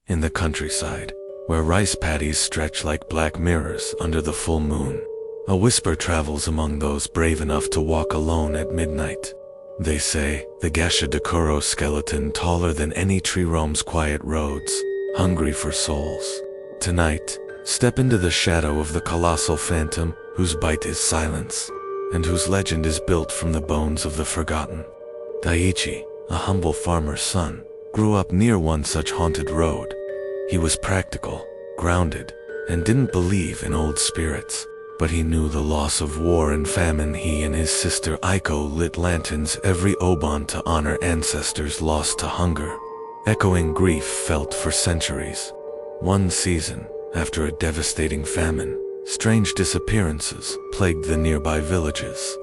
in the countryside, where rice paddies stretch like black mirrors under the full moon, a whisper travels among those brave enough to walk alone at midnight. They say the Gashadokuro skeleton, taller than any tree, roams quiet roads, hungry for souls. Tonight, step into the shadow of the colossal phantom whose bite is silence, and whose legend is built from the bones of the forgotten. Daiichi, a humble farmer's son, grew up near one such haunted road. He was practical, grounded, and didn't believe in old spirits, but he knew the loss of war and famine. He and his sister Aiko lit lanterns every Obon to honor ancestors lost to hunger, echoing grief felt for centuries. One season, after a devastating famine, strange disappearances plagued the nearby villages.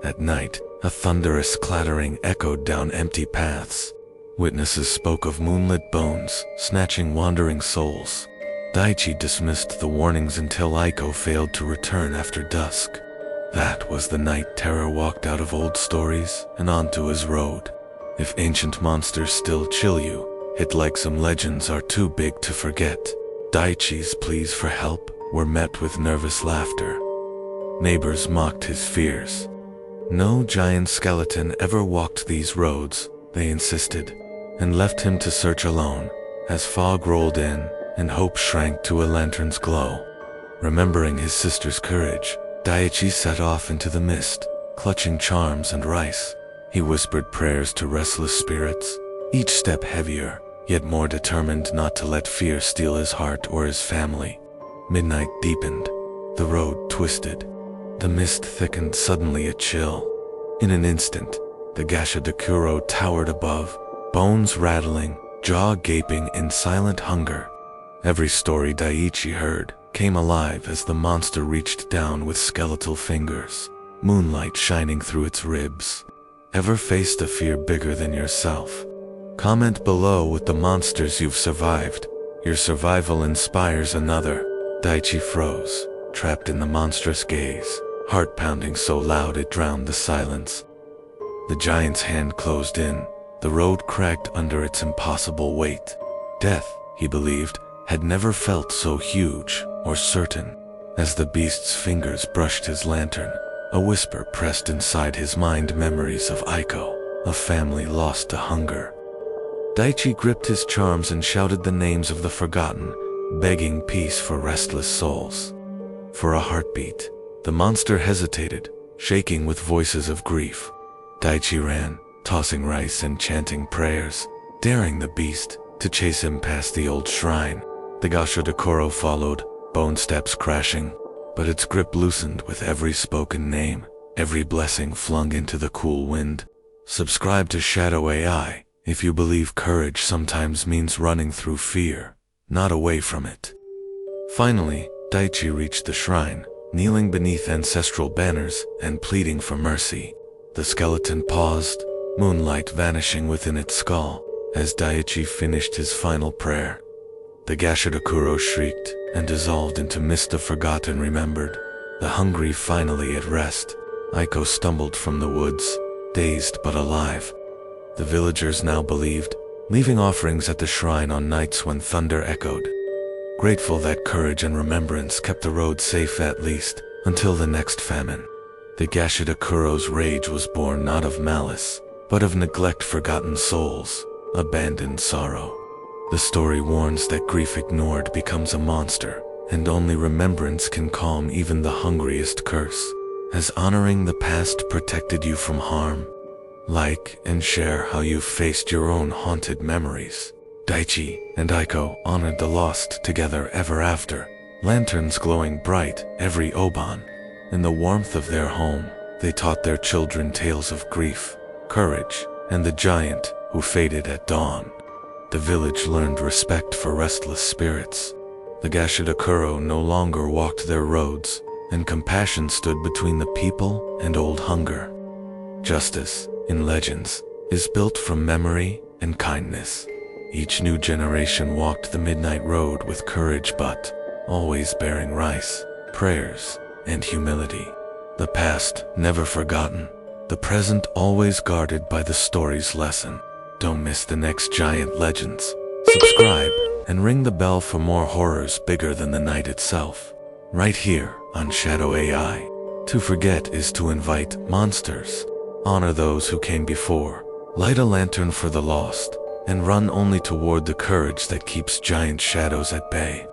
At night, a thunderous clattering echoed down empty paths. Witnesses spoke of moonlit bones snatching wandering souls. Daiichi dismissed the warnings until Aiko failed to return after dusk. That was the night terror walked out of old stories and onto his road. If ancient monsters still chill you, hit like some legends are too big to forget. Daiichi's pleas for help were met with nervous laughter. Neighbors mocked his fears. No giant skeleton ever walked these roads, they insisted, and left him to search alone. As fog rolled in and hope shrank to a lantern's glow, remembering his sister's courage, Daiichi set off into the mist, clutching charms and rice. He whispered prayers to restless spirits, each step heavier, yet more determined not to let fear steal his heart or his family. Midnight deepened. The road twisted. The mist thickened, suddenly a chill. In an instant, the Gashadokuro towered above, bones rattling, jaw gaping in silent hunger. Every story Daiichi heard came alive as the monster reached down with skeletal fingers, moonlight shining through its ribs. Ever faced a fear bigger than yourself? Comment below with the monsters you've survived. Your survival inspires another. Daiichi froze, trapped in the monstrous gaze, heart pounding so loud it drowned the silence. The giant's hand closed in. The road cracked under its impossible weight. Death, he believed, had never felt so huge or certain. As the beast's fingers brushed his lantern, a whisper pressed inside his mind, memories of Aiko, a family lost to hunger. Daiichi gripped his charms and shouted the names of the forgotten, begging peace for restless souls. For a heartbeat, the monster hesitated, shaking with voices of grief. Daiichi ran, tossing rice and chanting prayers, daring the beast to chase him past the old shrine. The Gashadokuro followed, bone steps crashing, but its grip loosened with every spoken name, every blessing flung into the cool wind. Subscribe to Shadow AI if you believe courage sometimes means running through fear, not away from it. Finally, Daiichi reached the shrine, kneeling beneath ancestral banners and pleading for mercy. The skeleton paused, moonlight vanishing within its skull, as Daiichi finished his final prayer. The Gashadokuro shrieked and dissolved into mist of forgotten remembered. The hungry finally at rest. Aiko stumbled from the woods, dazed but alive. The villagers now believed, leaving offerings at the shrine on nights when thunder echoed. Grateful that courage and remembrance kept the road safe, at least, until the next famine. The Gashadokuro's rage was born not of malice, but of neglect, forgotten souls, abandoned sorrow. The story warns that grief ignored becomes a monster, and only remembrance can calm even the hungriest curse. Has honoring the past protected you from harm? Like and share how you've faced your own haunted memories. Daiichi and Aiko honored the lost together ever after, lanterns glowing bright every Obon. In the warmth of their home, they taught their children tales of grief, courage, and the giant who faded at dawn. The village learned respect for restless spirits. The Gashadokuro no longer walked their roads, and compassion stood between the people and old hunger. Justice, in legends, is built from memory and kindness. Each new generation walked the midnight road with courage, but always bearing rice, prayers, and humility. The past never forgotten, the present always guarded by the story's lesson. Don't miss the next giant legends. Subscribe and ring the bell for more horrors bigger than the night itself. Right here on Shadow AI. To forget is to invite monsters. Honor those who came before. Light a lantern for the lost, and run only toward the courage that keeps giant shadows at bay.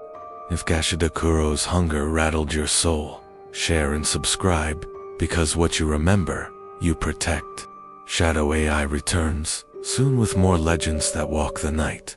If Gashadokuro's hunger rattled your soul, share and subscribe, because what you remember, you protect. Shadow AI returns, soon with more legends that walk the night.